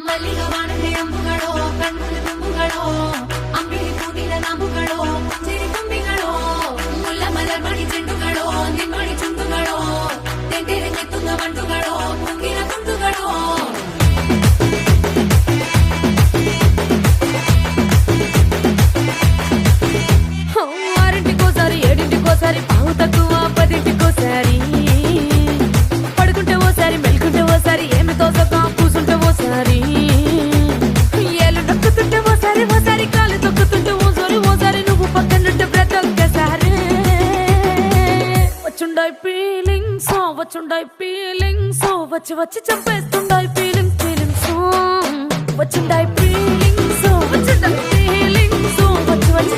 ಮಲ್ಲಿಗ ವಾಣದೆ ಅಂಬುಗಳೋ ಕಣ್ಣುಗಳು ತುಂಬುಗಳೋ ಅಂಬಿಳಿ ಕೂಡಿದ ನಾಂಬುಗಳೋ ಚಿರಿ ತುಂಬಿಗಳೋ ಮುಲ್ಲ ಮಲರ್ ಮಣಿ ಚೆಂಡುಗಳೋ ನಿಮ್ಮಣಿ ಚುಂಡುಗಳೋ ತೆಂಡೆರೆಂಗೆತ್ತುന്ന ಬಂಡುಗಳೋ ಮುಂಗಿನ ತುಂಡುಗಳೋ ఆరింటికోసారి ఏడింటికోసారి పావు తక్కువ పదింటికోసారి పడుకుంటే ఓసారి మెలుకుంటే ఓసారి ఏమి తోసగా కూసుంటే ఓసారి ఏళ్ళు నొక్కుతుంటే ఓసారి ఓసారి కాలు తొక్కుతుంటే ఓసారి నువ్వు పక్కనుంటే ప్రతి ఒక్కసారి వచ్చుండాయి ఫీలింగ్స్ వచ్చి వచ్చి చంపేస్తుండాయి ఫీలింగ్స్ వచ్చుండాయి ఫీలింగ్స్ వచ్చి వచ్చి